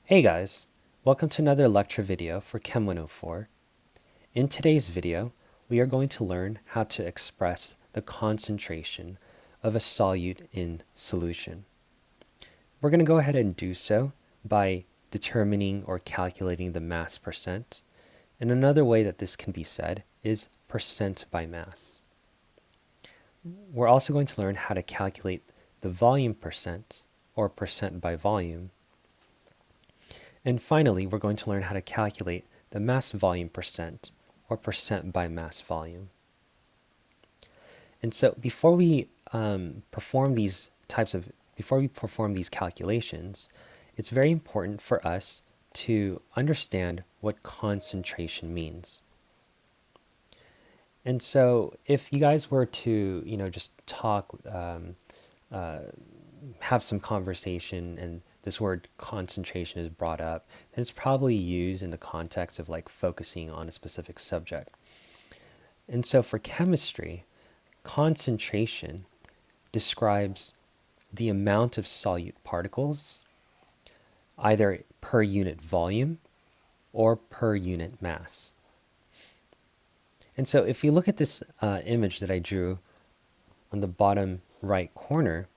Hey guys, welcome to another lecture video for Chem 104. In today's video, we are going to learn how to express the concentration of a solute in solution. We're going to go ahead and do so by determining or calculating the mass percent. And another way that this can be said is percent by mass. We're also going to learn how to calculate the volume percent or percent by volume. And finally, we're going to learn how to calculate the mass volume percent, or percent by mass volume. And so before we perform these calculations, it's very important for us to understand what concentration means. And so if you guys were to, just talk, have some conversation and this word concentration is brought up, and it's probably used in the context of like focusing on a specific subject. And so for chemistry, concentration describes the amount of solute particles, either per unit volume or per unit mass. And so if you look at this image that I drew on the bottom right corner,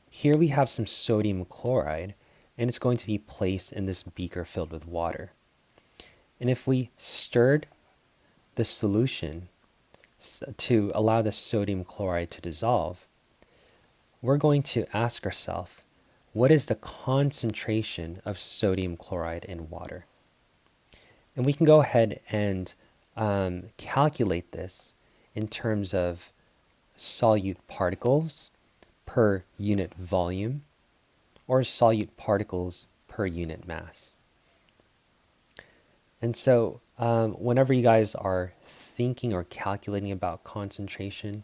here we have some sodium chloride, and it's going to be placed in this beaker filled with water. And if we stirred the solution to allow the sodium chloride to dissolve, we're going to ask ourselves, what is the concentration of sodium chloride in water? And we can go ahead and calculate this in terms of solute particles per unit volume, or solute particles per unit mass. And so whenever you guys are thinking or calculating about concentration,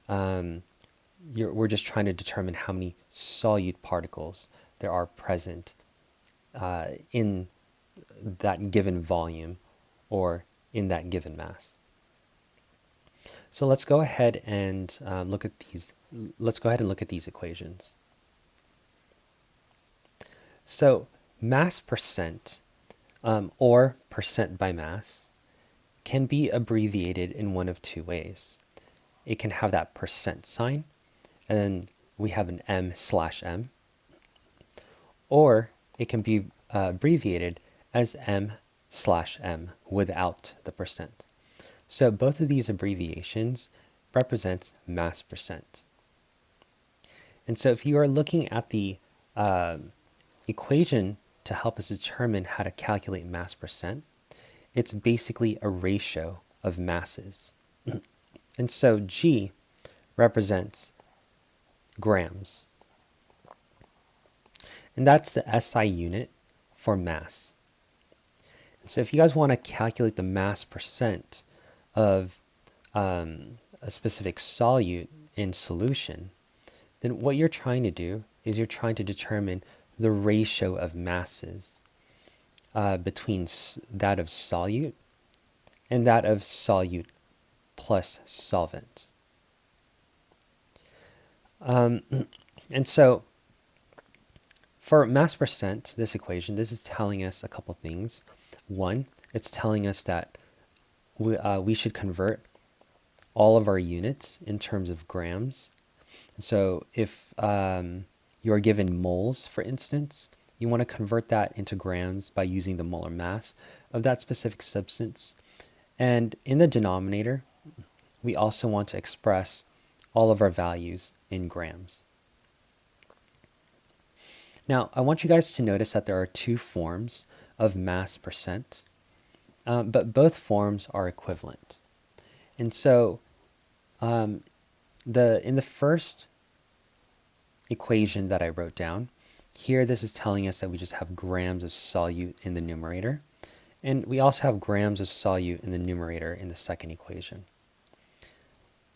we're just trying to determine how many solute particles there are present in that given volume or in that given mass. So let's go ahead and look at these equations. So mass percent, or percent by mass, can be abbreviated in one of two ways. It can have that percent sign, and then we have an m/m, or it can be abbreviated as m/m without the percent. So both of these abbreviations represents mass percent. And so if you are looking at the equation to help us determine how to calculate mass percent, it's basically a ratio of masses. And so G represents grams. And that's the SI unit for mass. And so if you guys want to calculate the mass percent of a specific solute in solution, then what you're trying to do is you're trying to determine the ratio of masses between that of solute and that of solute plus solvent. And so for mass percent, this equation, this is telling us a couple things. One, it's telling us that we should convert all of our units in terms of grams. So if you're given moles, for instance, you want to convert that into grams by using the molar mass of that specific substance. And in the denominator, we also want to express all of our values in grams. Now, I want you guys to notice that there are two forms of mass percent, but both forms are equivalent. And so in the first equation that I wrote down, here this is telling us that we just have grams of solute in the numerator, and we also have grams of solute in the numerator in the second equation.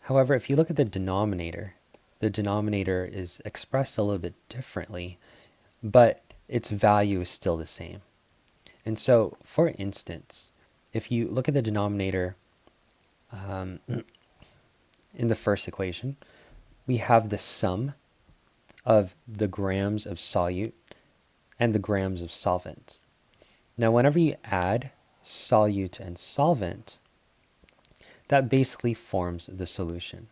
However, if you look at the denominator is expressed a little bit differently, but its value is still the same. And so, for instance, if you look at the denominator in the first equation, we have the sum of the grams of solute and the grams of solvent. Now, whenever you add solute and solvent, that basically forms the solution.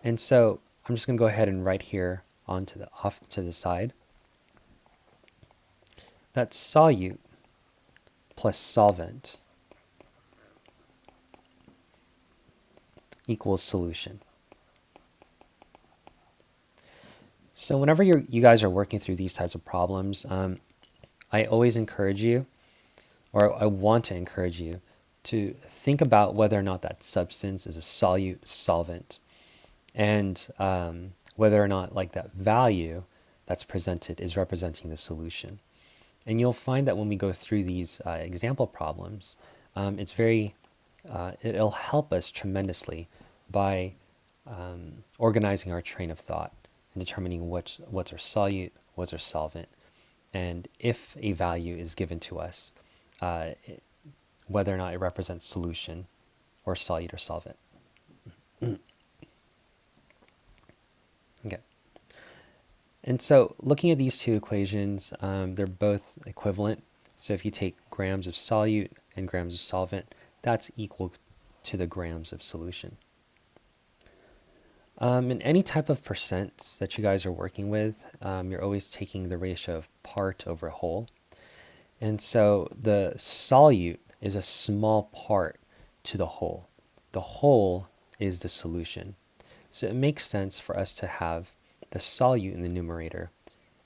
And so I'm just going to go ahead and write here off to the side that solute plus solvent equals solution. So whenever you guys are working through these types of problems, I always encourage you, or I want to encourage you, to think about whether or not that substance is a solute, solvent, and whether or not like that value that's presented is representing the solution. And you'll find that when we go through these example problems, it'll help us tremendously by organizing our train of thought and determining what's our solute, what's our solvent, and if a value is given to us, whether or not it represents solution or solute or solvent. Okay. And so looking at these two equations, they're both equivalent. So if you take grams of solute and grams of solvent, that's equal to the grams of solution. In any type of percents that you guys are working with, you're always taking the ratio of part over whole. And so the solute is a small part to the whole. The whole is the solution. So it makes sense for us to have the solute in the numerator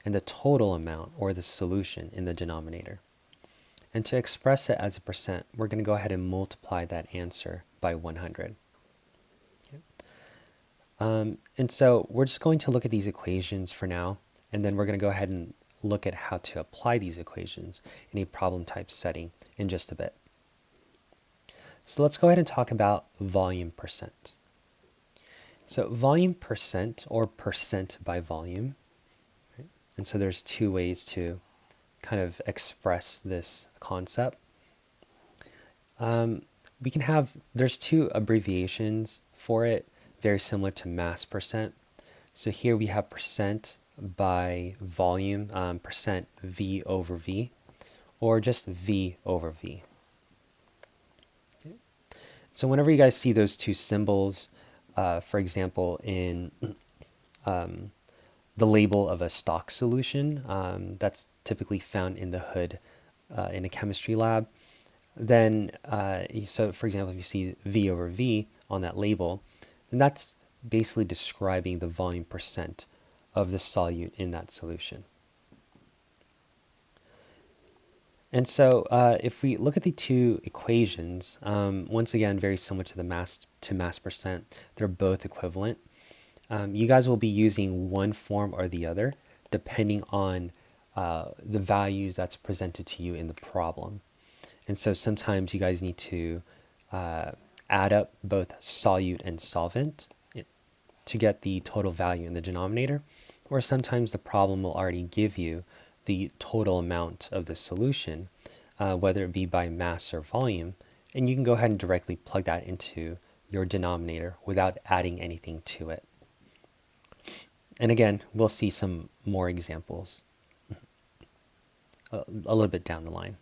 and the total amount, or the solution, in the denominator. And to express it as a percent, we're going to go ahead and multiply that answer by 100. And so we're just going to look at these equations for now, and then we're going to go ahead and look at how to apply these equations in a problem type setting in just a bit. So let's go ahead and talk about volume percent. So volume percent, or percent by volume, right? And so there's two ways to kind of express this concept. There's two abbreviations for it, very similar to mass percent. So here we have percent by volume, percent V over V, or just V over V. Okay. So whenever you guys see those two symbols, for example, in the label of a stock solution, that's typically found in the hood in a chemistry lab, then, so for example, if you see V over V on that label, then that's basically describing the volume percent of the solute in that solution. And so if we look at the two equations, once again, very similar to the mass percent, they're both equivalent. You guys will be using one form or the other, depending on the values that's presented to you in the problem. And so sometimes you guys need to add up both solute and solvent to get the total value in the denominator, or sometimes the problem will already give you the total amount of the solution, whether it be by mass or volume, and you can go ahead and directly plug that into your denominator without adding anything to it. And again, we'll see some more examples a little bit down the line.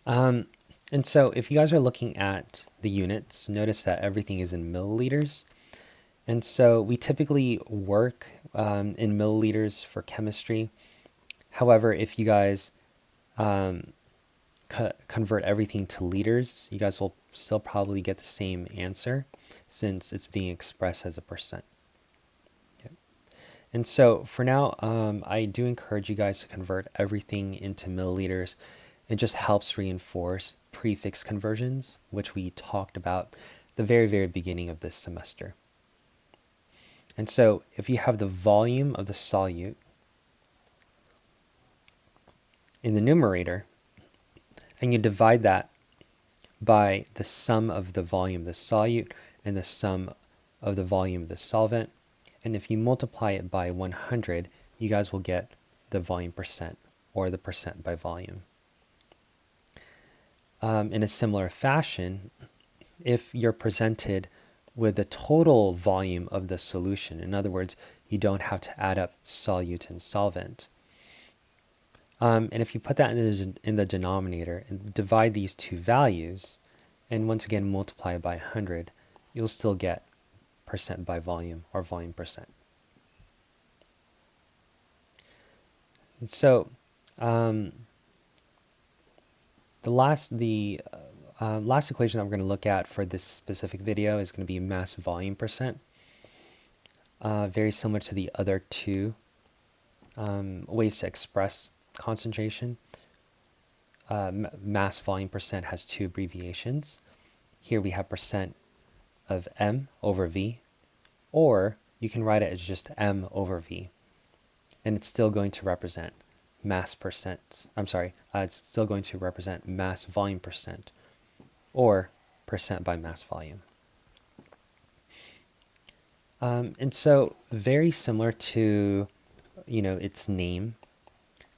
And so if you guys are looking at the units, notice that everything is in milliliters. And so we typically work in milliliters for chemistry. However, if you guys convert everything to liters, you guys will still probably get the same answer since it's being expressed as a percent. Okay. And so for now, I do encourage you guys to convert everything into milliliters. It just helps reinforce prefix conversions, which we talked about the very, very beginning of this semester. And so if you have the volume of the solute in the numerator, and you divide that by the sum of the volume of the solute and the sum of the volume of the solvent, and if you multiply it by 100, you guys will get the volume percent, or the percent by volume. In a similar fashion, if you're presented with the total volume of the solution, in other words, you don't have to add up solute and solvent. And if you put that in the denominator and divide these two values, and once again multiply it by 100, you'll still get percent by volume, or volume percent. And so the last equation that we're going to look at for this specific video is going to be mass volume percent. Very similar to the other two ways to express concentration. Mass volume percent has two abbreviations. Here we have percent of M over V, or you can write it as just M over V, and it's still going to represent mass percent. It's still going to represent mass volume percent, or percent by mass volume. And so very similar to, its name,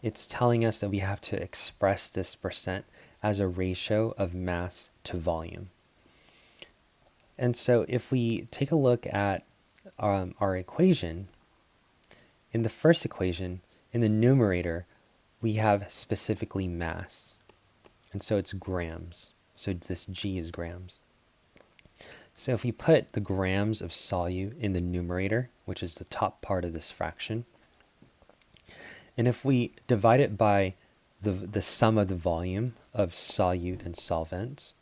it's telling us that we have to express this percent as a ratio of mass to volume. And so if we take a look at our equation, in the first equation, in the numerator, we have specifically mass. And so it's grams. So this G is grams. So if we put the grams of solute in the numerator, which is the top part of this fraction, and if we divide it by the sum of the volume of solute and solvent,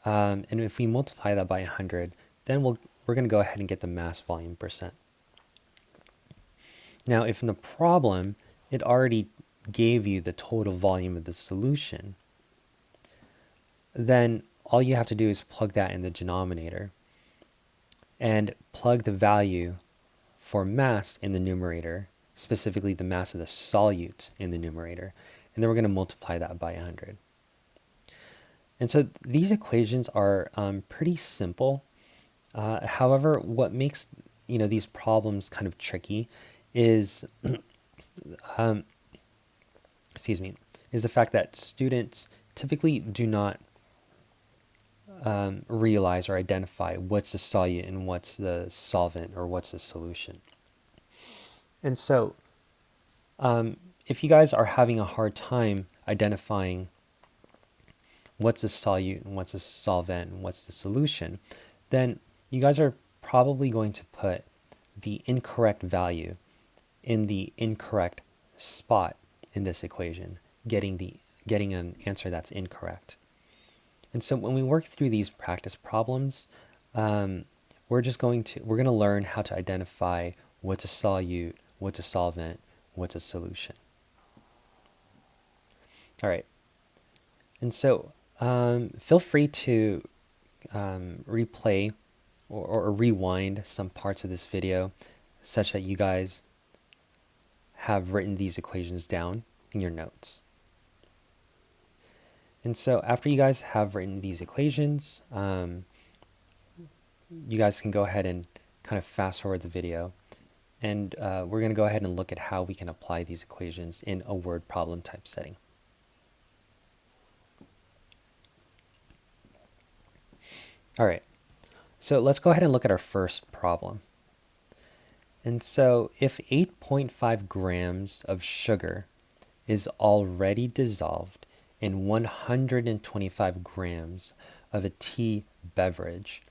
and if we multiply that by 100, then we're going to go ahead and get the mass volume percent. Now, if in the problem, it already gave you the total volume of the solution, then all you have to do is plug that in the denominator and plug the value for mass in the numerator, specifically the mass of the solute in the numerator, and then we're going to multiply that by 100. And so these equations are pretty simple. However, what makes these problems kind of tricky is is the fact that students typically do not realize or identify what's the solute and what's the solvent or what's the solution. And so if you guys are having a hard time identifying what's the solute and what's the solvent and what's the solution, then you guys are probably going to put the incorrect value in the incorrect spot in this equation, getting an answer that's incorrect. And so when we work through these practice problems, we're going to learn how to identify what's a solute, what's a solvent, what's a solution. All right. And so feel free to replay or rewind some parts of this video such that you guys have written these equations down in your notes. And so after you guys have written these equations, you guys can go ahead and kind of fast forward the video. And we're going to go ahead and look at how we can apply these equations in a word problem type setting. All right, so let's go ahead and look at our first problem. And so if 8.5 grams of sugar is already dissolved in 125 grams of a tea beverage,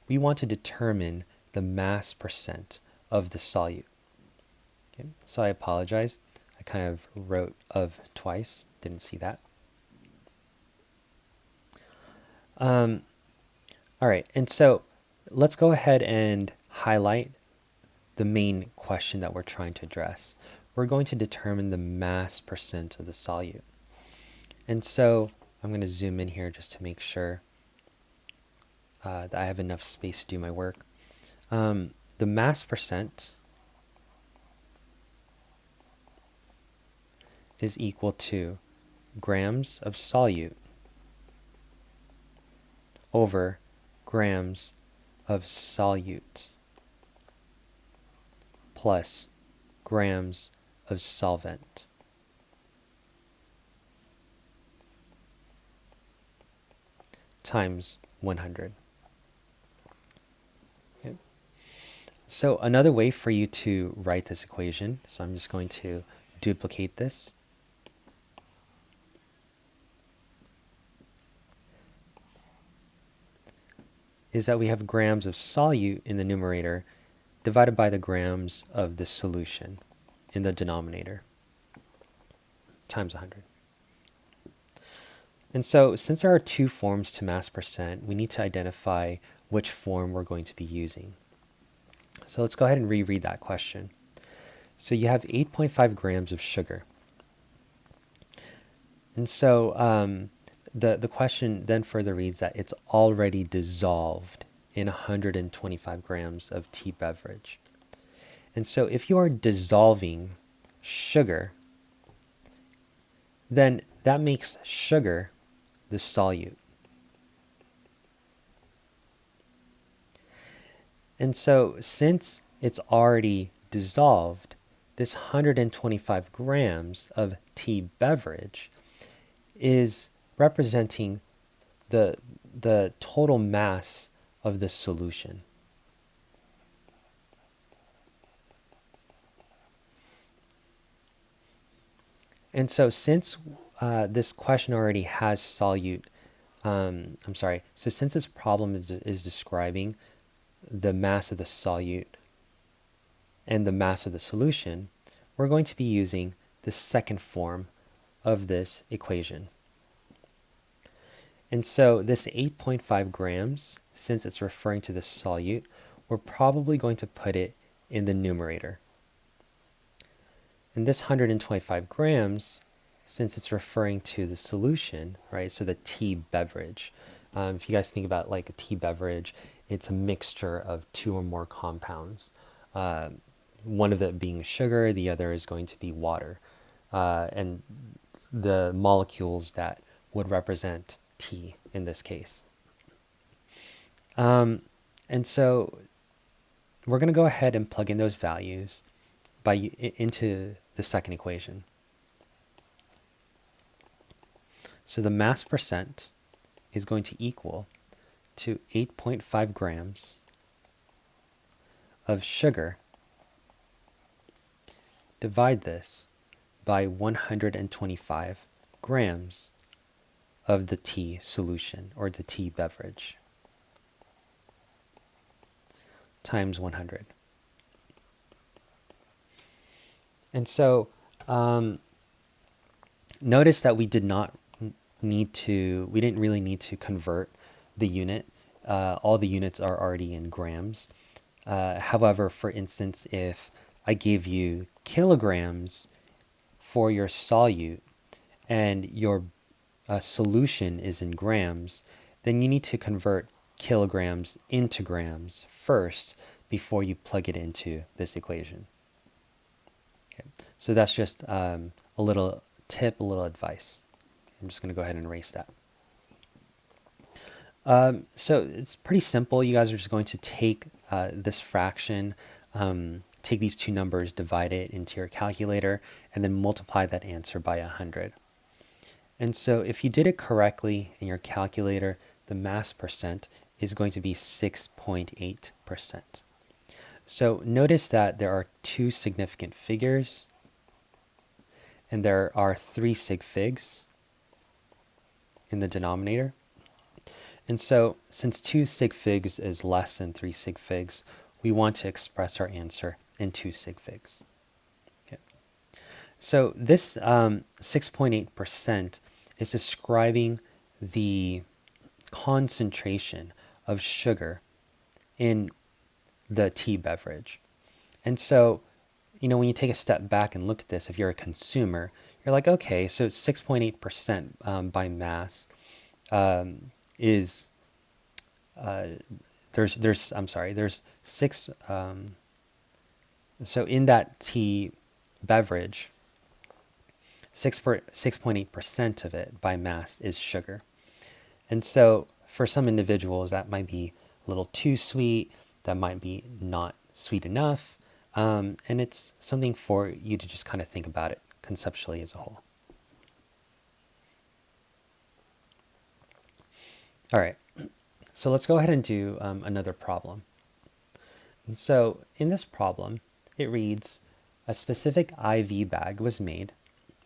we want to determine the mass percent of the solute. Okay, so I apologize. I kind of wrote of twice, didn't see that. All right, and so let's go ahead and highlight the main question that we're trying to address. We're going to determine the mass percent of the solute. And so I'm going to zoom in here just to make sure that I have enough space to do my work. The mass percent is equal to grams of solute over grams of solute plus grams of solvent times 100. Okay. So another way for you to write this equation, so I'm just going to duplicate this. Is that we have grams of solute in the numerator divided by the grams of the solution in the denominator times 100. And so since there are two forms to mass percent, we need to identify which form we're going to be using. So let's go ahead and reread that question. So you have 8.5 grams of sugar. And so the question then further reads that it's already dissolved in 125 grams of tea beverage. And so if you are dissolving sugar, then that makes sugar the solute. And so since it's already dissolved, this 125 grams of tea beverage is representing the total mass of the solution. And so since this question already has solute, so since this problem is describing the mass of the solute and the mass of the solution, we're going to be using the second form of this equation. And so this 8.5 grams, since it's referring to the solute, we're probably going to put it in the numerator. And this 125 grams, since it's referring to the solution, right? So the tea beverage. If you guys think about like a tea beverage, it's a mixture of two or more compounds. One of them being sugar, the other is going to be water. And the molecules that would represent tea in this case. And so we're going to go ahead and plug in those values into the second equation. So the mass percent is going to equal to 8.5 grams of sugar. Divide this by 125 grams of the tea solution or the tea beverage times 100. And so notice that we didn't really need to convert the unit. All the units are already in grams. However, for instance, if I gave you kilograms for your solute and your solution is in grams, then you need to convert kilograms into grams first before you plug it into this equation. Okay. So that's just a little tip, a little advice. I'm just going to go ahead and erase that. So it's pretty simple. You guys are just going to take this fraction, take these two numbers, divide it into your calculator, and then multiply that answer by 100. And so if you did it correctly in your calculator, the mass percent is going to be 6.8%. So notice that there are two significant figures, and there are 3 sig figs in the denominator. And so since 2 sig figs is less than 3 sig figs, we want to express our answer in 2 sig figs. Okay. So this 6.8% is describing the concentration of sugar in the tea beverage. And so, when you take a step back and look at this, if you're a consumer, you're like, okay, so 6.8% by mass is there's 6. So in that tea beverage, 6.8% of it by mass is sugar. And so for some individuals, that might be a little too sweet, that might be not sweet enough, and it's something for you to just kind of think about it conceptually as a whole. All right, so let's go ahead and do another problem. And so in this problem, it reads, a specific IV bag was made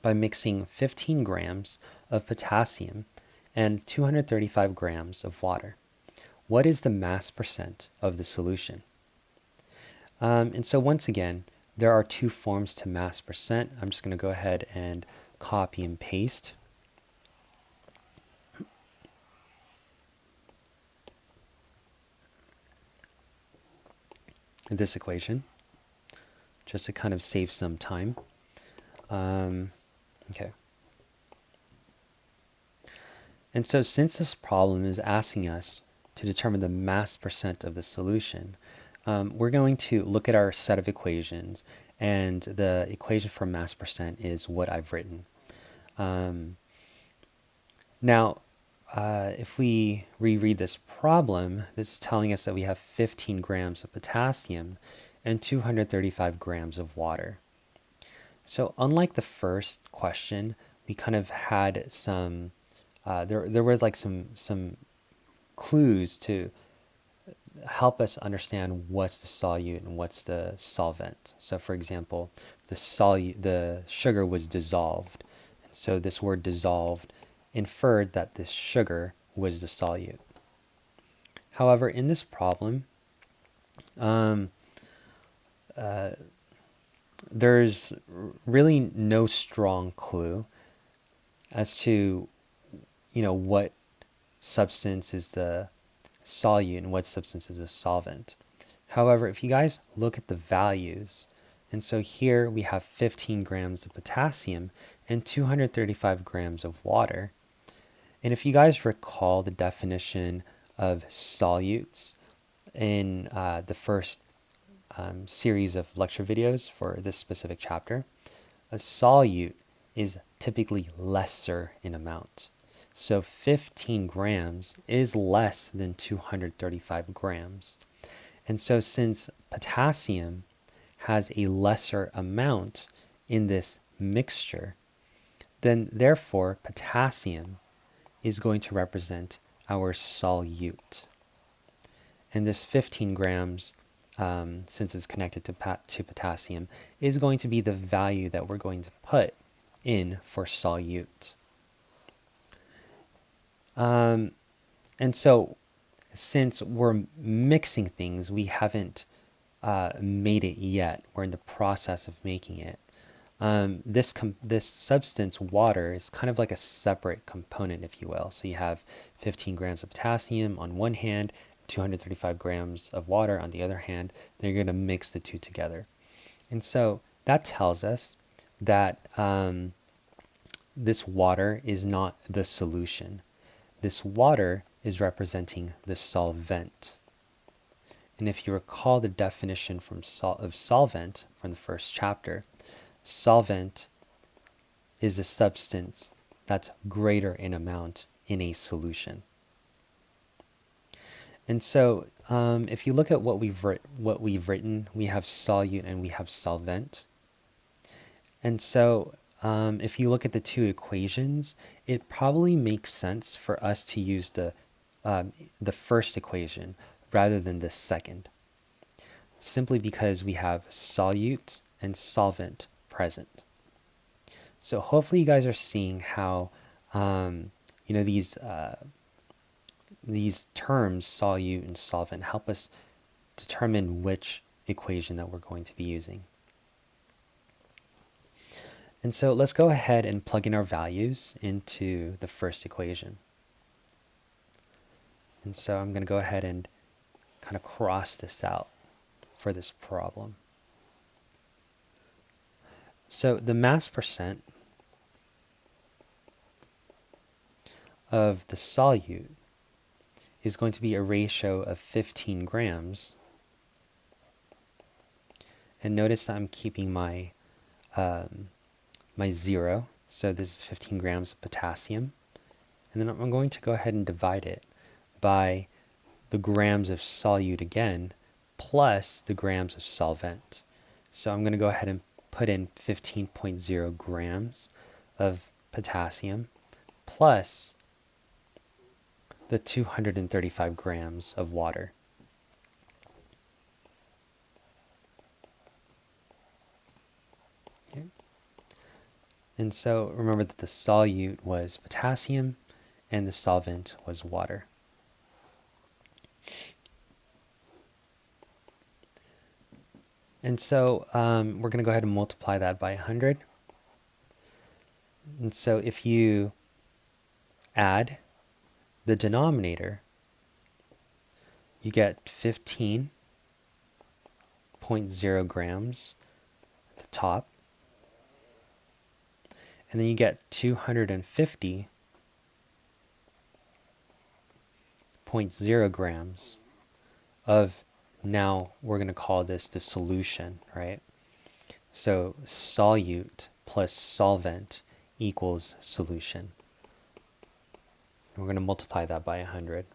by mixing 15 grams of potassium and 235 grams of water. What is the mass percent of the solution? And so once again, there are two forms to mass percent. I'm just going to go ahead and copy and paste. This equation, just to kind of save some time. Okay. And so since this problem is asking us to determine the mass percent of the solution, we're going to look at our set of equations, and the equation for mass percent is what I've written. Now, if we reread this problem, this is telling us that we have 15 grams of potassium and 235 grams of water. So unlike the first question, we kind of had some, there was like some clues to help us understand what's the solute and what's the solvent. So for example, the sugar was dissolved. And so this word dissolved inferred that this sugar was the solute. However, in this problem, there's really no strong clue as to, what substance is the solute and what substance is a solvent. However, if you guys look at the values, and so here we have 15 grams of potassium and 235 grams of water. And if you guys recall the definition of solutes in the first series of lecture videos for this specific chapter, a solute is typically lesser in amount. So 15 grams is less than 235 grams. And so since potassium has a lesser amount in this mixture, then therefore potassium is going to represent our solute. And this 15 grams, since it's connected to potassium, is going to be the value that we're going to put in for solute. And so since we're mixing things, we haven't made it yet. We're in the process of making it. This substance, water, is kind of like a separate component, if you will. So you have 15 grams of potassium on one hand, 235 grams of water on the other hand. Then you're going to mix the two together. And so that tells us that this water is not the solution. This water is representing the solvent. And if you recall the definition of solvent from the first chapter, solvent is a substance that's greater in amount in a solution. And so if you look at what we've written, we have solute and we have solvent. And so if you look at the two equations, it probably makes sense for us to use the first equation rather than the second, simply because we have solute and solvent present. So hopefully you guys are seeing how these terms, solute and solvent, help us determine which equation that we're going to be using. And so let's go ahead and plug in our values into the first equation. And so I'm going to go ahead and kind of cross this out for this problem. So the mass percent of the solute is going to be a ratio of 15 grams. And notice I'm keeping my my 0. So this is 15 grams of potassium. And then I'm going to go ahead and divide it by the grams of solute again, plus the grams of solvent. So I'm going to go ahead and put in 15.0 grams of potassium plus the 235 grams of water. And so remember that the solute was potassium and the solvent was water. And so we're going to go ahead and multiply that by 100. And so if you add the denominator, you get 15.0 grams at the top. And then you get 250.0 grams of, now we're going to call this the solution, right? So solute plus solvent equals solution. And we're going to multiply that by 100.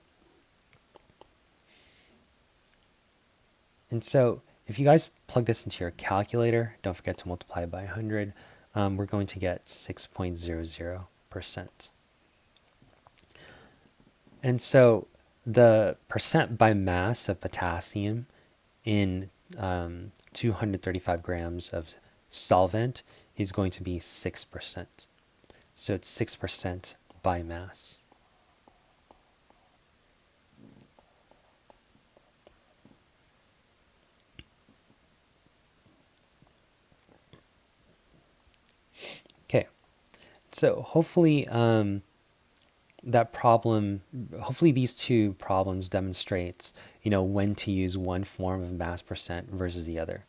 And so if you guys plug this into your calculator, don't forget to multiply by 100, we're going to get 6.00%. And so the percent by mass of potassium in 235 grams of solvent is going to be 6%. So it's 6% by mass. Okay, so hopefully hopefully these two problems demonstrates, when to use one form of mass percent versus the other.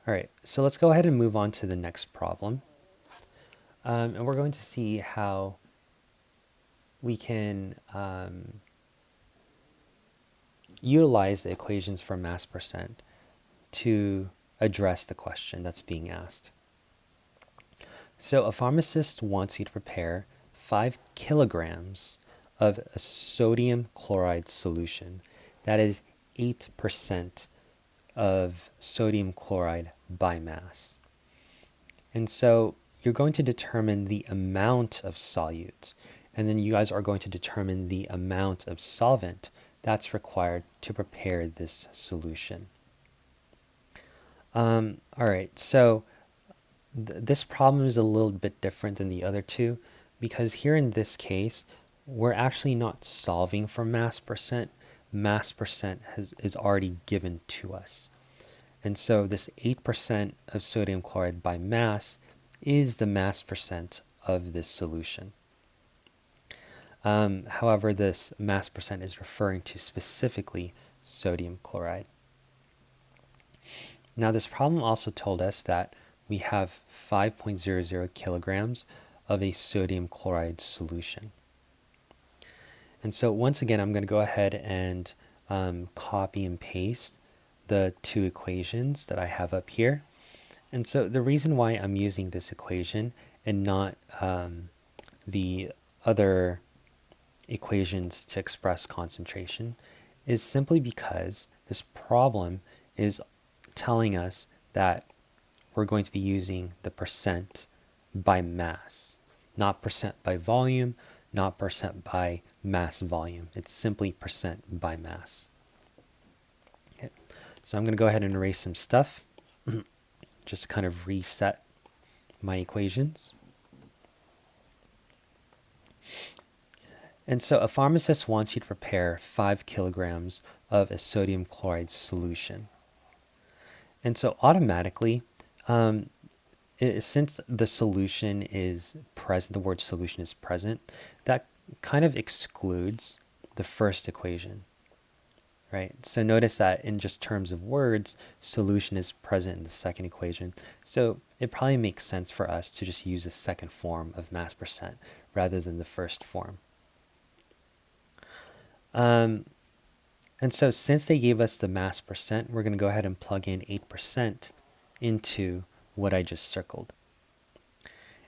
All right, so let's go ahead and move on to the next problem. And we're going to see how we can utilize the equations for mass percent to address the question that's being asked. So a pharmacist wants you to prepare 5 kilograms of a sodium chloride solution. That is 8% of sodium chloride by mass. And so you're going to determine the amount of solute, and then you guys are going to determine the amount of solvent that's required to prepare this solution. All right, so this problem is a little bit different than the other two, because here in this case, we're actually not solving for mass percent. Mass percent is already given to us. And so this 8% of sodium chloride by mass is the mass percent of this solution. However, this mass percent is referring to specifically sodium chloride. Now, this problem also told us that we have 5.00 kilograms of a sodium chloride solution. And so once again, I'm going to go ahead and copy and paste the two equations that I have up here. And so the reason why I'm using this equation and not the other equations to express concentration is simply because this problem is telling us that we're going to be using the percent by mass, not percent by volume, not percent by mass volume. It's simply percent by mass. Okay. So I'm going to go ahead and erase some stuff, just to kind of reset my equations. And so a pharmacist wants you to prepare 5 kilograms of a sodium chloride solution. And so automatically, since the solution is present, the word solution is present, that kind of excludes the first equation, right? So notice that in just terms of words, solution is present in the second equation. So it probably makes sense for us to just use the second form of mass percent rather than the first form. And so since they gave us the mass percent, we're going to go ahead and plug in 8% into what I just circled.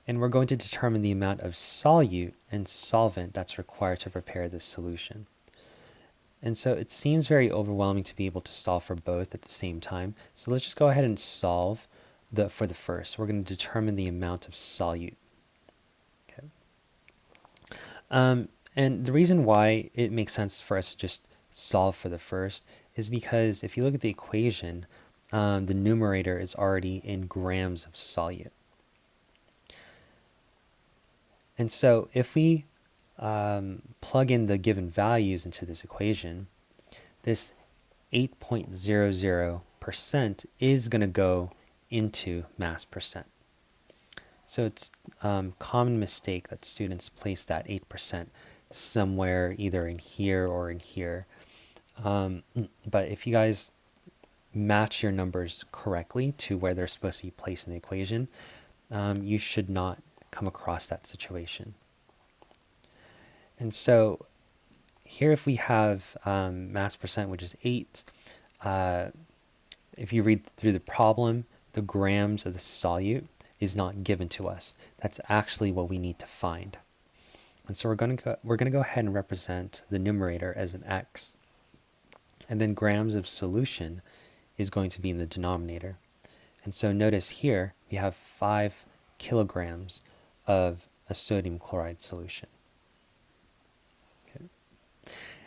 And we're going to determine the amount of solute and solvent that's required to prepare this solution. And so it seems very overwhelming to be able to solve for both at the same time. So let's just go ahead and solve for the first. We're going to determine the amount of solute. Okay. And the reason why it makes sense for us to just solve for the first is because if you look at the equation, the numerator is already in grams of solute. And so if we plug in the given values into this equation, this 8.00% is going to go into mass percent. So it's a common mistake that students place that 8% somewhere either in here or in here. But if you guys match your numbers correctly to where they're supposed to be placed in the equation, you should not come across that situation. And so here if we have mass percent, which is 8, if you read through the problem, the grams of the solute is not given to us. That's actually what we need to find. And so we're going to go ahead and represent the numerator as an x. And then grams of solution is going to be in the denominator. And so notice here we have 5 kilograms of a sodium chloride solution. Okay.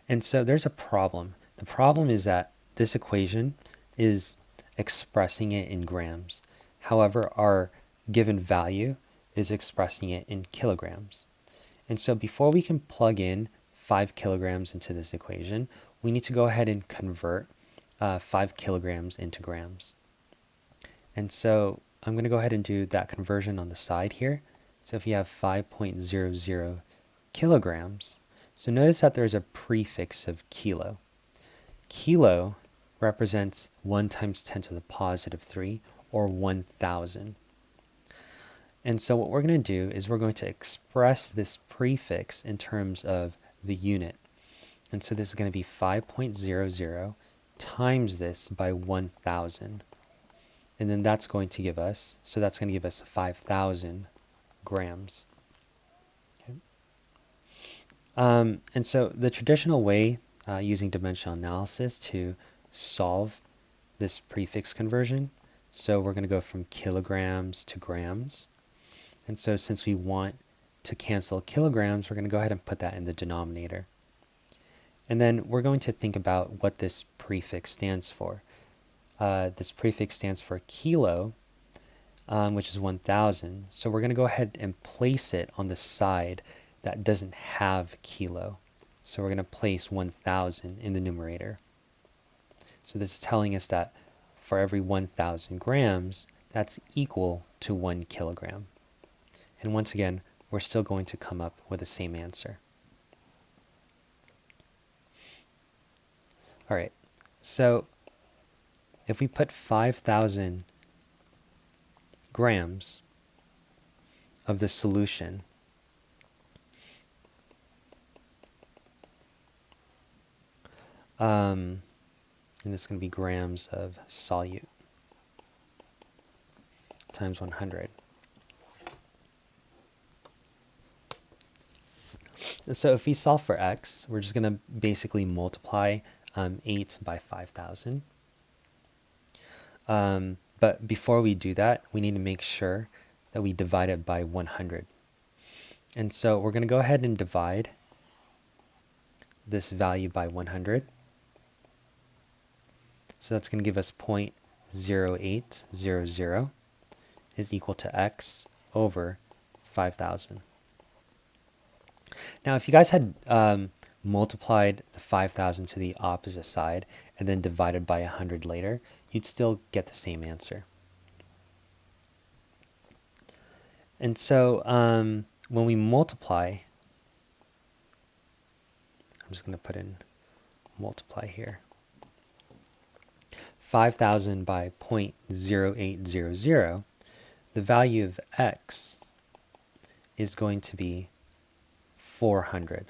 And so there's a problem. The problem is that this equation is expressing it in grams. However, our given value is expressing it in kilograms. And so before we can plug in 5 kilograms into this equation, we need to go ahead and convert 5 kilograms into grams. And so I'm going to go ahead and do that conversion on the side here. So if you have 5.00 kilograms, so notice that there's a prefix of kilo. Kilo represents 1 times 10 to the positive 3, or 1,000. And so what we're going to do is we're going to express this prefix in terms of the unit. And so this is going to be 5.00 times this by 1,000. And then that's going to give us, so that's going to give us 5,000 grams. Okay. And so the traditional way using dimensional analysis to solve this prefix conversion, so we're going to go from kilograms to grams. And so since we want to cancel kilograms, we're going to go ahead and put that in the denominator. And then we're going to think about what this prefix stands for. This prefix stands for kilo, which is 1,000. So we're going to go ahead and place it on the side that doesn't have kilo. So we're going to place 1,000 in the numerator. So this is telling us that for every 1,000 grams, that's equal to 1 kilogram. And once again, we're still going to come up with the same answer. All right, so if we put 5,000 grams of the solution and this is going to be grams of solute times 100. So if we solve for x, we're just going to basically multiply 8 by 5,000. But before we do that, we need to make sure that we divide it by 100. And so we're going to go ahead and divide this value by 100. So that's going to give us 0.0800 is equal to x over 5,000. Now, if you guys had multiplied the 5,000 to the opposite side and then divided by 100 later, you'd still get the same answer. And so when we multiply, I'm just going to put in multiply here. 5,000 by 0.0800, the value of x is going to be 400.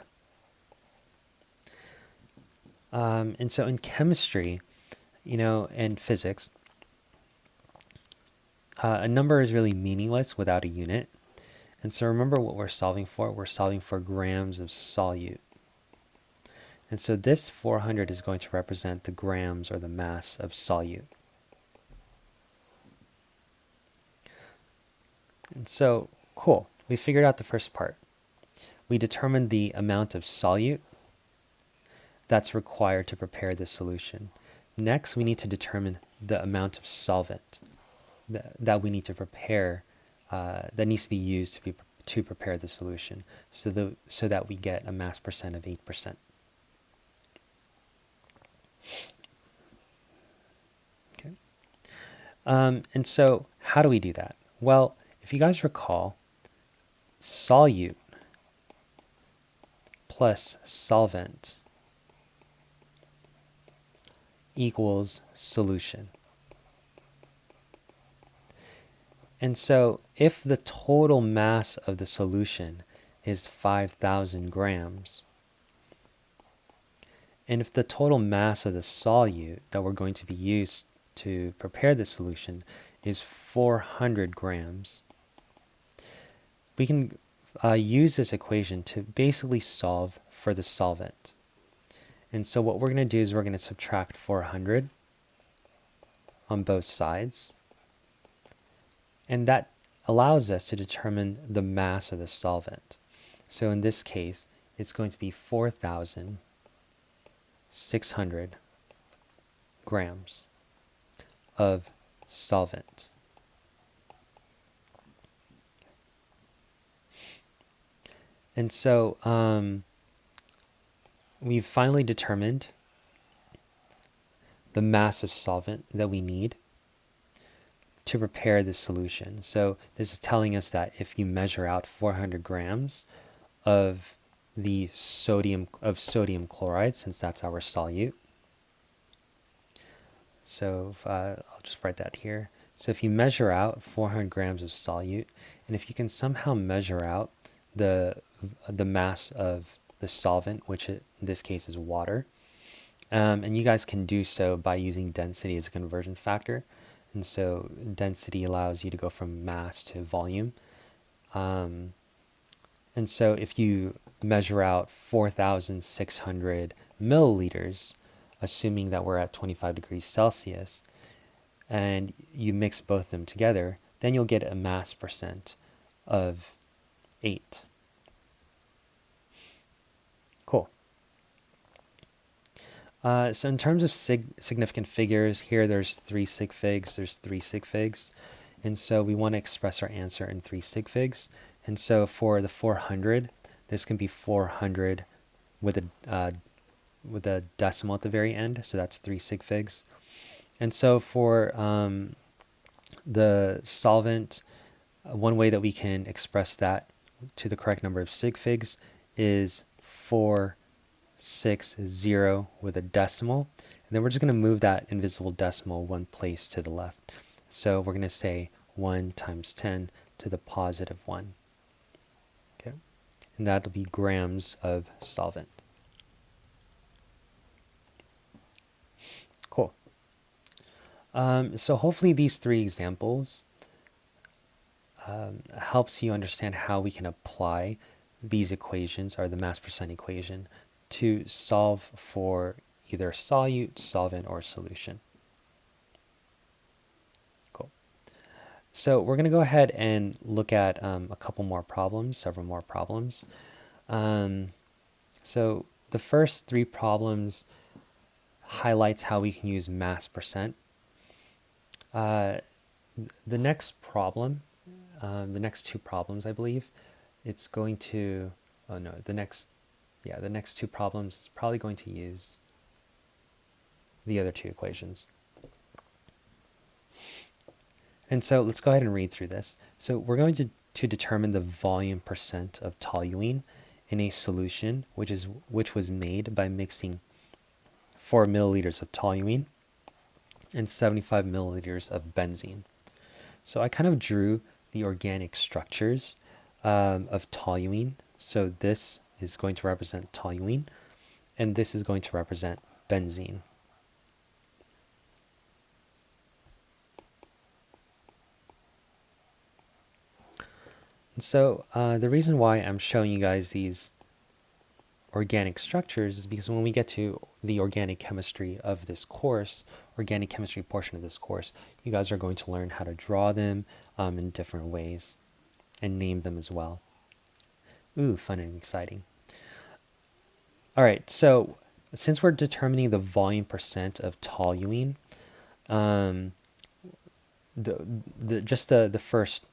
And so in chemistry, and physics, a number is really meaningless without a unit. And so remember what we're solving for. We're solving for grams of solute. And so this 400 is going to represent the grams or the mass of solute. And so, cool. We figured out the first part. We determined the amount of solute that's required to prepare this solution. Next, we need to determine the amount of solvent that we need to prepare, that needs to be used to prepare the solution, so that we get a mass percent of 8%. Okay. And so how do we do that? Well, if you guys recall, solute plus solvent equals solution. And so if the total mass of the solution is 5,000 grams, and if the total mass of the solute that we're going to be used to prepare the solution is 400 grams, we can use this equation to basically solve for the solvent. And so what we're going to do is we're going to subtract 400 on both sides. And that allows us to determine the mass of the solvent. So in this case, it's going to be 4,600 grams of solvent. And so we've finally determined the mass of solvent that we need to prepare the solution. So this is telling us that if you measure out 400 grams of the sodium chloride, since that's our solute. So I'll just write that here. So if you measure out 400 grams of solute, and if you can somehow measure out the mass of the solvent, which in this case is water, and you guys can do so by using density as a conversion factor. And so density allows you to go from mass to volume. And so if you measure out 4,600 milliliters, assuming that we're at 25 degrees Celsius, and you mix both of them together, then you'll get a mass percent of 8. Cool. So in terms of significant figures, here there's 3 sig figs, there's 3 sig figs. And so we want to express our answer in 3 sig figs. And so for the 400, this can be 400 with a decimal at the very end. So that's 3 sig figs. And so for the solvent, one way that we can express that to the correct number of sig figs is 460 with a decimal. And then we're just going to move that invisible decimal one place to the left. So we're going to say 1 times 10 to the positive 1. Okay. And that'll be grams of solvent. Cool. So hopefully these 3 examples helps you understand how we can apply these equations, or the mass percent equation, to solve for either solute, solvent, or solution. Cool. So we're going to go ahead and look at a couple more problems, several more problems. So the first 3 problems highlights how we can use mass percent. The next problem, the next 2 problems, I believe, it's going to, the next 2 problems is probably going to use the other 2 equations. And so let's go ahead and read through this. So we're going to determine the volume percent of toluene in a solution which was made by mixing 4 milliliters of toluene and 75 milliliters of benzene. So I kind of drew the organic structures of toluene. So this is going to represent toluene, and this is going to represent benzene. And so the reason why I'm showing you guys these organic structures is because when we get to the organic chemistry of this course, organic chemistry portion of this course, you guys are going to learn how to draw them in different ways and name them as well. Ooh, fun and exciting. All right, so since we're determining the volume percent of toluene, um, the first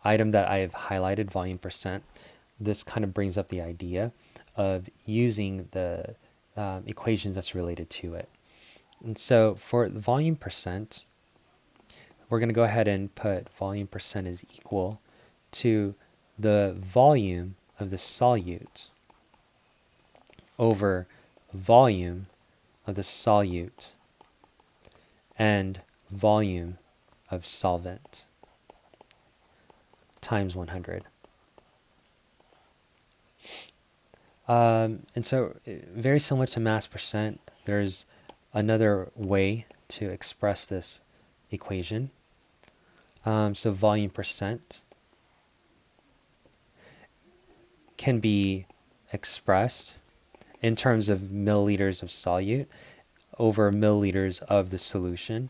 item that I have highlighted, volume percent, this kind of brings up the idea of using the equations that's related to it. And so for volume percent, we're going to go ahead and put volume percent is equal to the volume of the solute over volume of the solute and volume of solvent times 100. And so very similar to mass percent, there's another way to express this equation. So volume percent can be expressed in terms of milliliters of solute over milliliters of the solution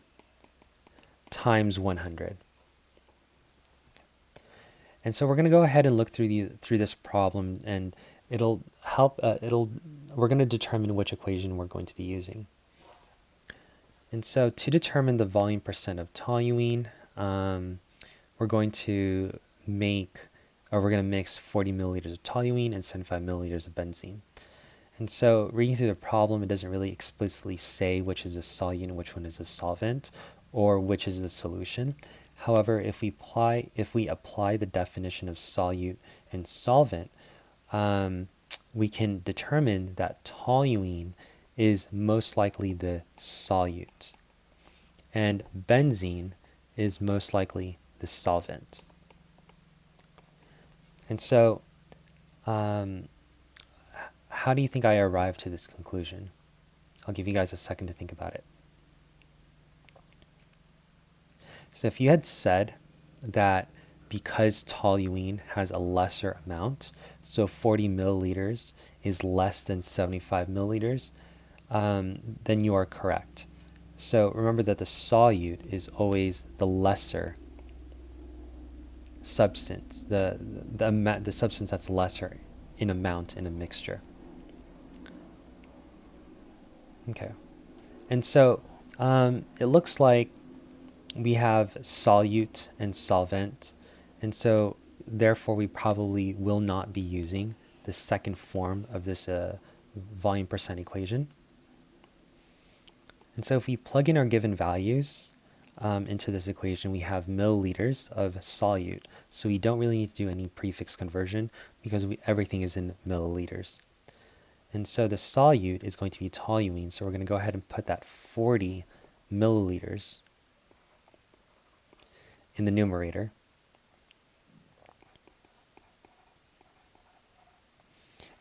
times 100. And so we're going to go ahead and look through this problem, and it'll help. We're going to determine which equation we're going to be using. And so to determine the volume percent of toluene, we're going to mix 40 milliliters of toluene and 75 milliliters of benzene. And so reading through the problem, it doesn't really explicitly say which is a solute and which one is a solvent, or which is the solution. However, if we apply the definition of solute and solvent, we can determine that toluene is most likely the solute, and benzene is most likely the solvent. And so, how do you think I arrived to this conclusion? I'll give you guys a second to think about it. So if you had said that because toluene has a lesser amount, so 40 milliliters is less than 75 milliliters, then you are correct. So remember that the solute is always the lesser substance, the substance that's lesser in amount in a mixture. Okay, and so it looks like we have solute and solvent, and so therefore we probably will not be using the second form of this volume percent equation. And so if we plug in our given values into this equation, we have milliliters of solute. So we don't really need to do any prefix conversion because everything is in milliliters. And so the solute is going to be toluene. So we're going to go ahead and put that 40 milliliters in the numerator.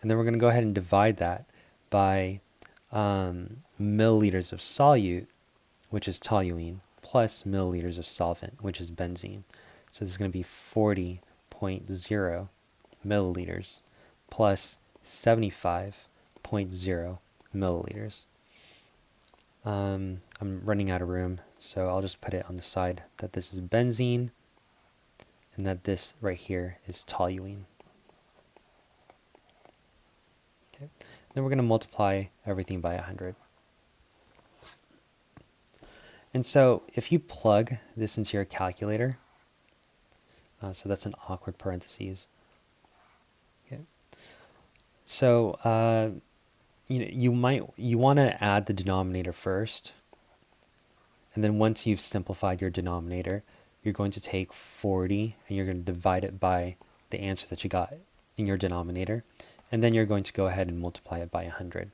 And then we're going to go ahead and divide that by milliliters of solute, which is toluene, plus milliliters of solvent, which is benzene. So this is going to be 40.0 milliliters plus 75.0 milliliters. I'm running out of room, so I'll just put it on the side that this is benzene and that this right here is toluene. Okay. Then we're going to multiply everything by 100. And so if you plug this into your calculator, so that's an awkward parentheses. Okay. So you want to add the denominator first, and then once you've simplified your denominator, you're going to take 40 and you're going to divide it by the answer that you got in your denominator, and then you're going to go ahead and multiply it by 100.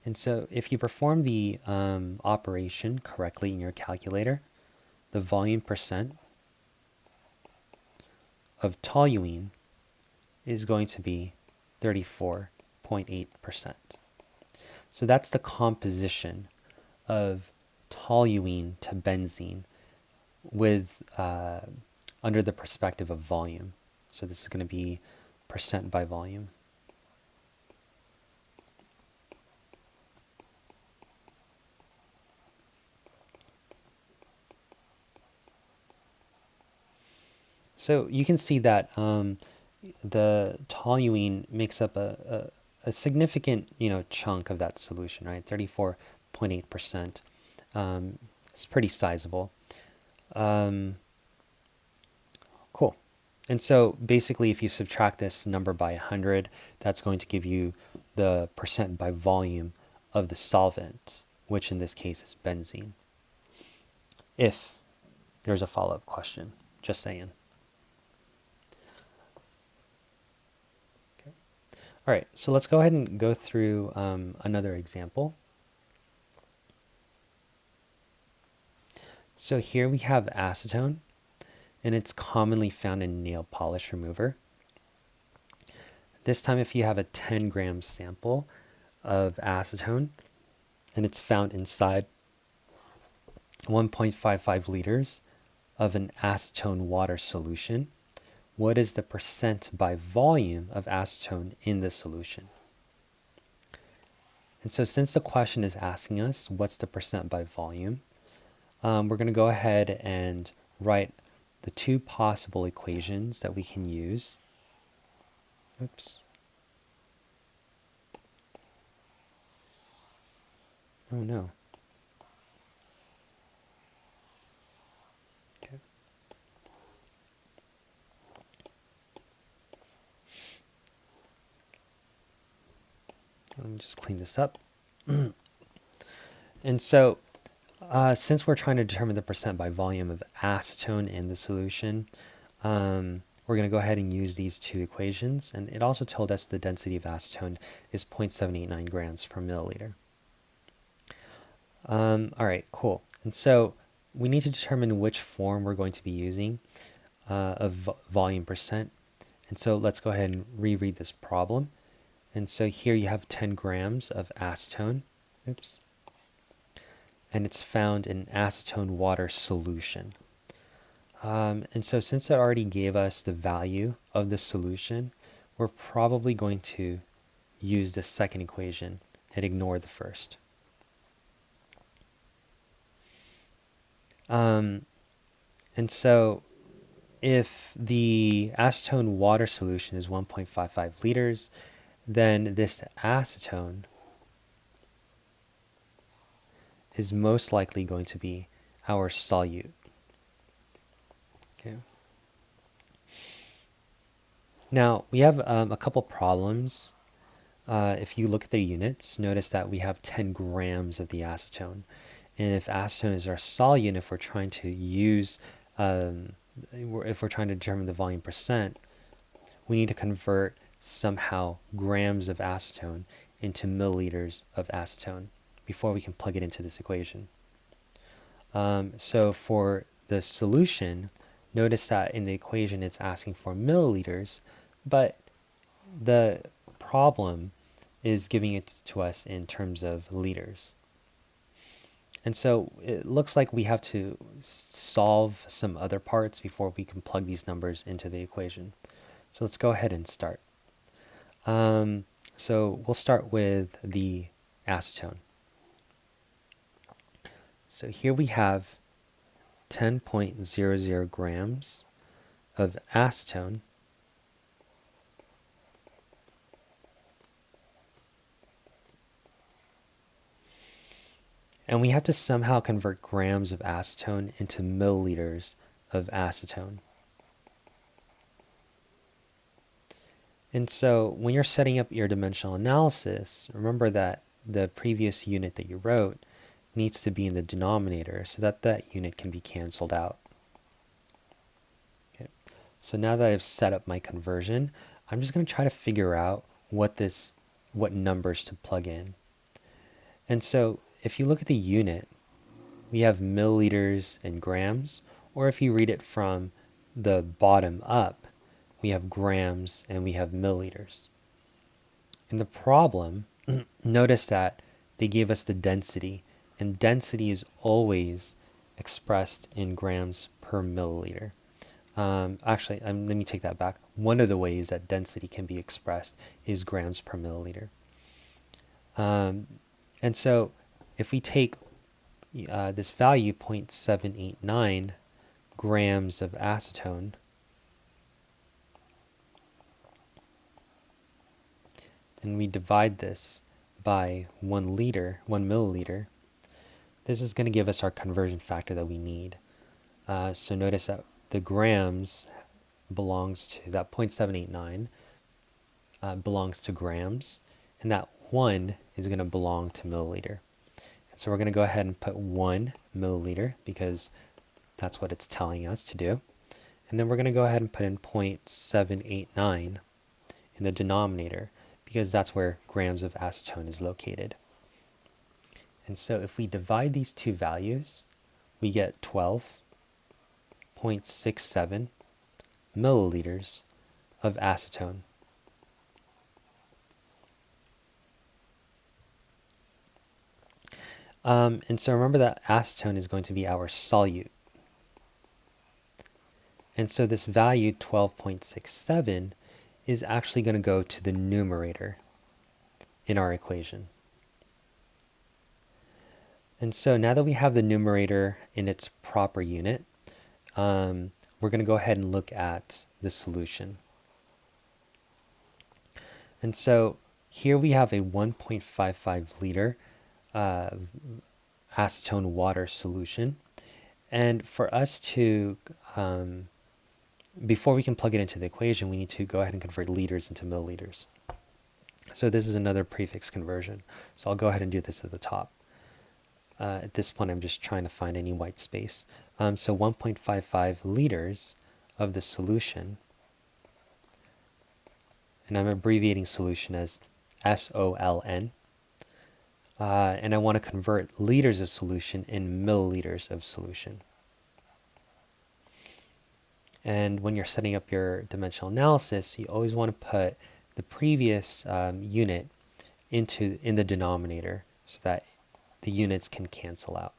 And so if you perform the operation correctly in your calculator, the volume percent of toluene is going to be 34.8%. So that's the composition of toluene to benzene with under the perspective of volume. So this is going to be percent by volume. So you can see that the toluene makes up a significant chunk of that solution, right? 34.8%. It's pretty sizable. Cool. And so basically, if you subtract this number by 100, that's going to give you the percent by volume of the solvent, which in this case is benzene. If there's a follow-up question, just saying. Okay. All right, so let's go ahead and go through another example. So here we have acetone, and it's commonly found in nail polish remover. This time, if you have a 10 gram sample of acetone, and it's found inside 1.55 liters of an acetone water solution, what is the percent by volume of acetone in the solution? And so since the question is asking us what's the percent by volume, we're going to go ahead and write the two possible equations that we can use. Oops. Oh no. Okay. Let me just clean this up. And so since we're trying to determine the percent by volume of acetone in the solution, we're going to go ahead and use these two equations. And it also told us the density of acetone is 0.789 grams per milliliter. All right, cool. And so we need to determine which form we're going to be using of volume percent. And so let's go ahead and reread this problem. And so here you have 10 grams of acetone. Oops. And it's found in acetone water solution. And so since it already gave us the value of the solution, we're probably going to use the second equation and ignore the first. And so if the acetone water solution is 1.55 liters, then this acetone is most likely going to be our solute. Okay. Now, we have a couple problems. If you look at the units, notice that we have 10 grams of the acetone. And if acetone is our solute, if we're trying to use, if we're trying to determine the volume percent, we need to convert somehow grams of acetone into milliliters of acetone before we can plug it into this equation. So for the solution, notice that in the equation it's asking for milliliters, but the problem is giving it to us in terms of liters. And so it looks like we have to solve some other parts before we can plug these numbers into the equation. So let's go ahead and start. So we'll start with the acetone. So here we have 10.00 grams of acetone. And we have to somehow convert grams of acetone into milliliters of acetone. And so when you're setting up your dimensional analysis, remember that the previous unit that you wrote needs to be in the denominator so that that unit can be canceled out. Okay. So now that I've set up my conversion, I'm just going to try to figure out what numbers to plug in. And so if you look at the unit, we have milliliters and grams, or if you read it from the bottom up, we have grams and we have milliliters. In the problem, notice that they gave us the density, and density is always expressed in grams per milliliter. Actually, let me take that back. One of the ways that density can be expressed is grams per milliliter. And so if we take this value, 0.789 grams of acetone, and we divide this by 1 milliliter, this is going to give us our conversion factor that we need. So notice that the grams belongs to, that 0.789 belongs to grams, and that 1 is going to belong to milliliter. And so we're going to go ahead and put 1 milliliter because that's what it's telling us to do. And then we're going to go ahead and put in 0.789 in the denominator because that's where grams of acetone is located. And so if we divide these two values, we get 12.67 milliliters of acetone. And so remember that acetone is going to be our solute. And so this value, 12.67, is actually going to go to the numerator in our equation. And so now that we have the numerator in its proper unit, we're going to go ahead and look at the solution. And so here we have a 1.55 liter acetone water solution. And for us to, before we can plug it into the equation, we need to go ahead and convert liters into milliliters. So this is another prefix conversion. So I'll go ahead and do this at the top. At this point, I'm just trying to find any white space. So 1.55 liters of the solution, and I'm abbreviating solution as SOLN. And I want to convert liters of solution in milliliters of solution. And when you're setting up your dimensional analysis, you always want to put the previous unit in the denominator so that the units can cancel out.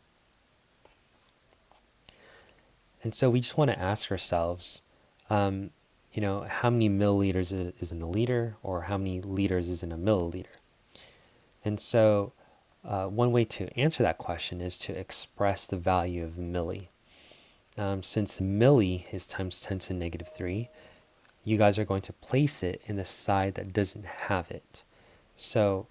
And so we just want to ask ourselves, how many milliliters is in a liter, or how many liters is in a milliliter? And so one way to answer that question is to express the value of milli. Since milli is times 10 to the negative 3, you guys are going to place it in the side that doesn't have it. So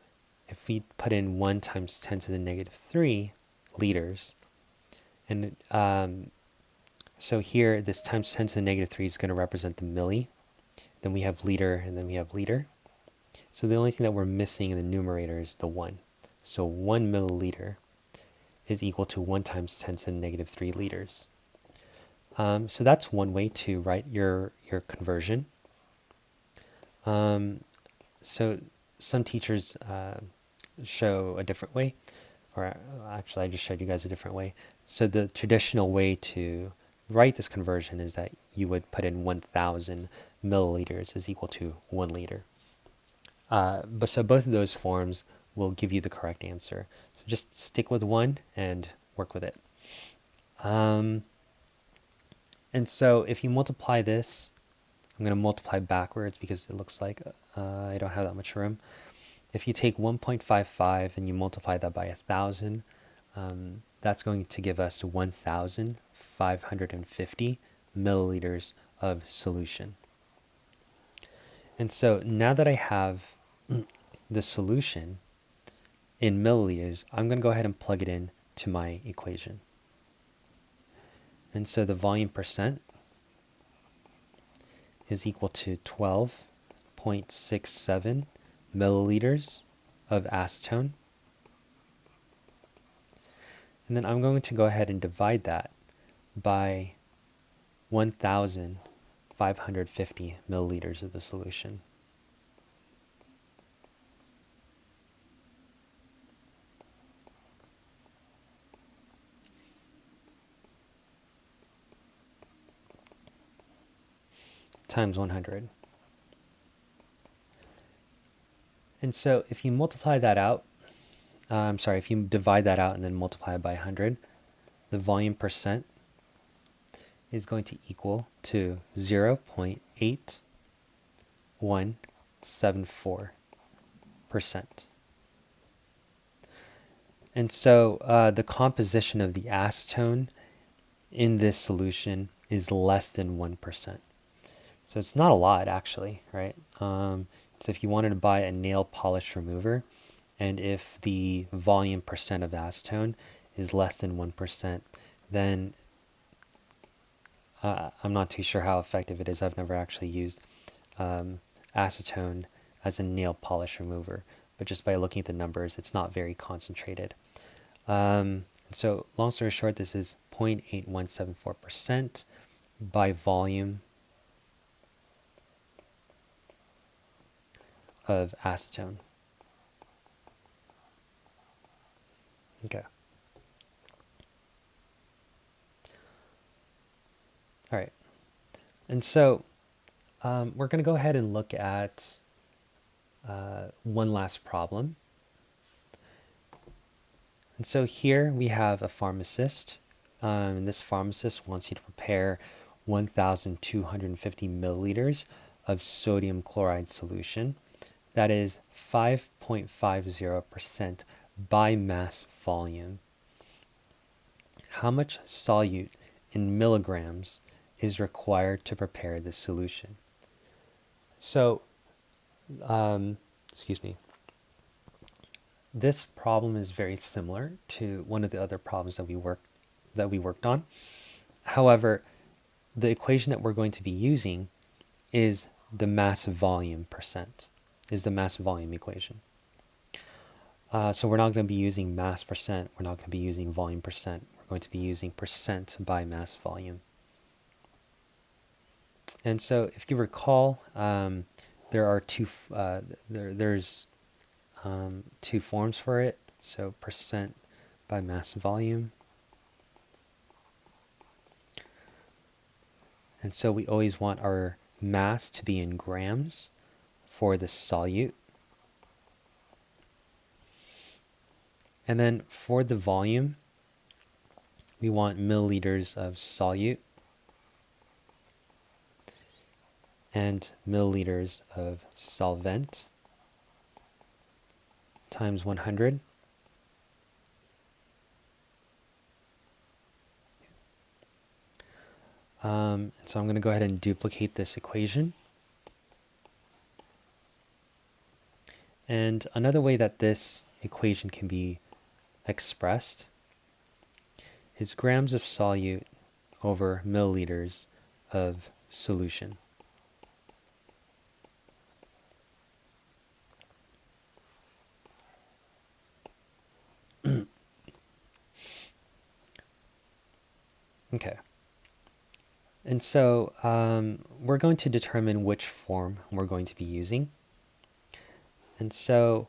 if we put in 1 times 10 to the negative 3 liters, and so here this times 10 to the negative 3 is going to represent the milli, then we have liter, and then we have liter. So the only thing that we're missing in the numerator is the 1. So 1 milliliter is equal to 1 times 10 to the negative 3 liters. So that's one way to write your conversion. So some teachers show a different way, or actually I just showed you guys a different way. So the traditional way to write this conversion is that you would put in 1,000 milliliters is equal to 1 liter. But so both of those forms will give you the correct answer. So just stick with one and work with it. And so if you multiply this, I'm going to multiply backwards because it looks like I don't have that much room. If you take 1.55 and you multiply that by 1,000, that's going to give us 1,550 milliliters of solution. And so now that I have the solution in milliliters, I'm going to go ahead and plug it in to my equation. And so the volume percent is equal to 12.67 milliliters of acetone. And then I'm going to go ahead and divide that by 1,550 milliliters of the solution. Times 100. And so if you multiply that out, if you divide that out and then multiply it by 100, the volume percent is going to equal to 0.8174%. And so the composition of the acetone in this solution is less than 1%. So it's not a lot, actually, right? So if you wanted to buy a nail polish remover, and if the volume percent of acetone is less than 1%, then I'm not too sure how effective it is. I've never actually used acetone as a nail polish remover, but just by looking at the numbers, it's not very concentrated. So long story short, this is 0.8174% by volume of acetone. Okay. All right. And so we're going to go ahead and look at one last problem. And so here we have a pharmacist, and this pharmacist wants you to prepare 1,250 milliliters of sodium chloride solution. That is 5.50% by mass volume. How much solute in milligrams is required to prepare this solution? So, excuse me. This problem is very similar to one of the other problems that we worked on. However, the equation that we're going to be using is the mass volume percent, is the mass volume equation. So we're not going to be using mass percent, we're not going to be using volume percent, we're going to be using percent by mass volume. And so if you recall, there are there's two forms for it. So percent by mass volume. And so we always want our mass to be in grams for the solute. And then for the volume, we want milliliters of solute and milliliters of solvent times 100. So I'm going to go ahead and duplicate this equation. And another way that this equation can be expressed is grams of solute over milliliters of solution. Okay. And so we're going to determine which form we're going to be using. And so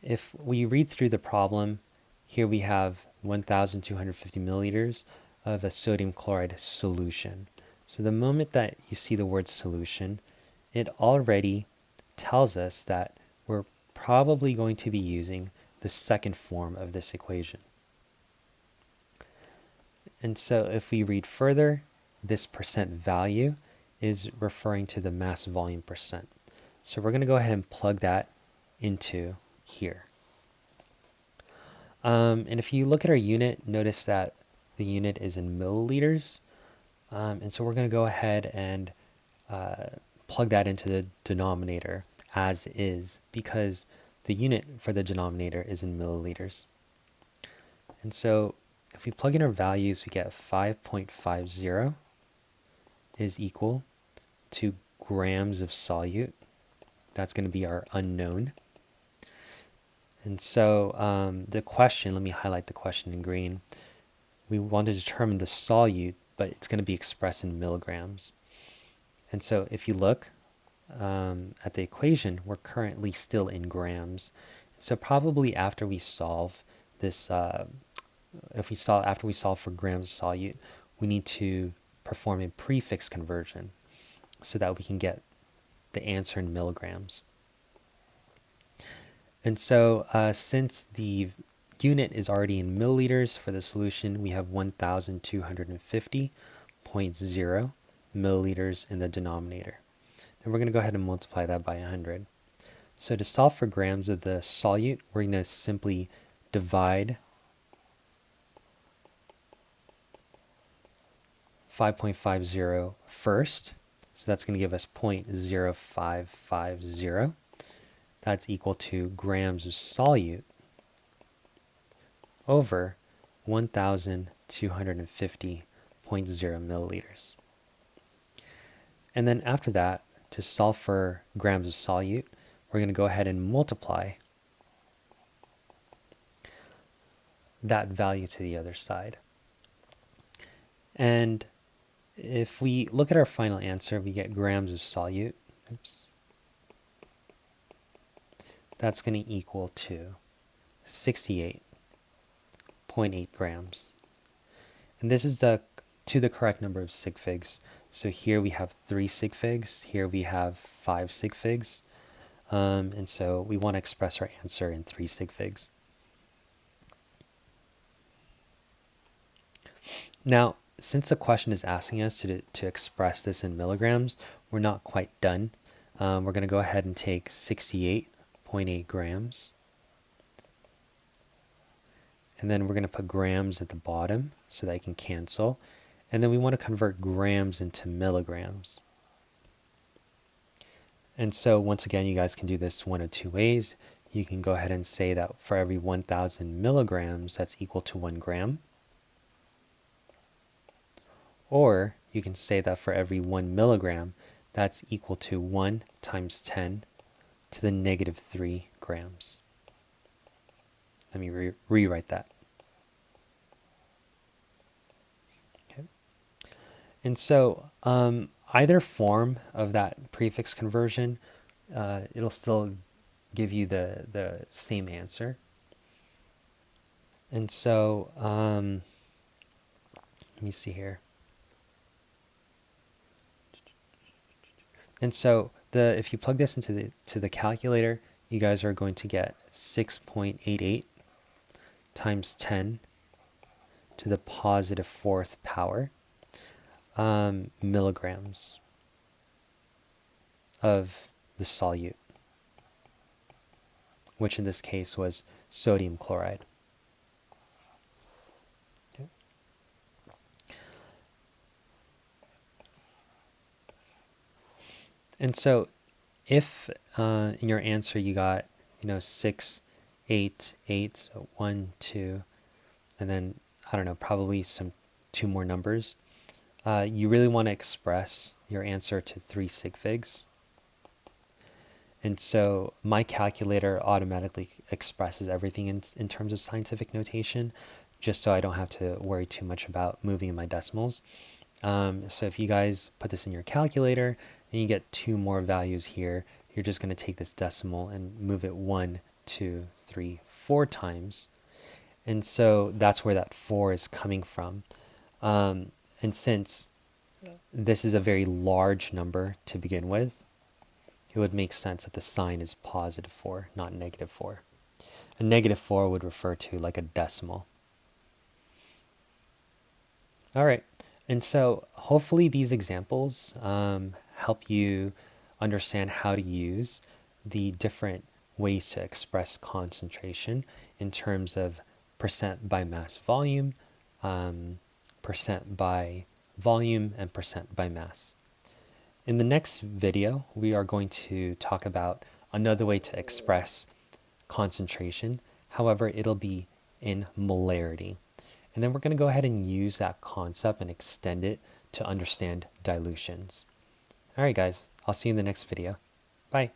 if we read through the problem, here we have 1,250 milliliters of a sodium chloride solution. So the moment that you see the word solution, it already tells us that we're probably going to be using the second form of this equation. And so if we read further, this percent value is referring to the mass volume percent. So we're going to go ahead and plug that into here. And if you look at our unit, notice that the unit is in milliliters. And so we're going to go ahead and plug that into the denominator as is, because the unit for the denominator is in milliliters. And so if we plug in our values, we get 5.50 is equal to grams of solute. That's going to be our unknown. And so the question, let me highlight the question in green. We want to determine the solute, but it's going to be expressed in milligrams. And so if you look at the equation, we're currently still in grams. So probably after we solve this, after we solve for grams of solute, we need to perform a prefix conversion so that we can get the answer in milligrams. And so since the unit is already in milliliters for the solution, we have 1,250.0 milliliters in the denominator. Then we're going to go ahead and multiply that by 100. So to solve for grams of the solute, we're going to simply divide 5.50 first. So that's going to give us 0.0550. That's equal to grams of solute over 1,250.0 milliliters. And then after that, to solve for grams of solute, we're going to go ahead and multiply that value to the other side. And if we look at our final answer, we get grams of solute. Oops. That's going to equal to 68.8 grams. And this is to the correct number of sig figs. So here we have 3 sig figs, here we have 5 sig figs. And so we want to express our answer in 3 sig figs. Now, since the question is asking us to express this in milligrams, we're not quite done. We're going to go ahead and take 68.8 grams. And then we're going to put grams at the bottom so that I can cancel. And then we want to convert grams into milligrams. And so once again, you guys can do this one of 2 ways. You can go ahead and say that for every 1,000 milligrams, that's equal to 1 gram. Or you can say that for every 1 milligram, that's equal to 1 times 10 to the negative 3 grams. Let me rewrite that. Okay. And so either form of that prefix conversion, it'll still give you the same answer. And so let me see here. And so if you plug this into the calculator, you guys are going to get 6.88 times 10 to the positive 4th power milligrams of the solute, which in this case was sodium chloride. Okay. And so if in your answer you got 6, 8, 8, so 1, 2, and then I don't know, probably 2 more numbers, you really want to express your answer to 3 sig figs. And so my calculator automatically expresses everything in terms of scientific notation, just so I don't have to worry too much about moving in my decimals. So if you guys put this in your calculator and you get 2 more values here, you're just going to take this decimal and move it 1, 2, 3, 4 times. And so that's where that 4 is coming from. And since this is a very large number to begin with, it would make sense that the sign is positive 4, not negative 4. A negative 4 would refer to like a decimal. All right. And so hopefully these examples help you understand how to use the different ways to express concentration in terms of percent by mass volume, percent by volume, and percent by mass. In the next video, we are going to talk about another way to express concentration. However, it'll be in molarity. And then we're going to go ahead and use that concept and extend it to understand dilutions. All right, guys, I'll see you in the next video. Bye.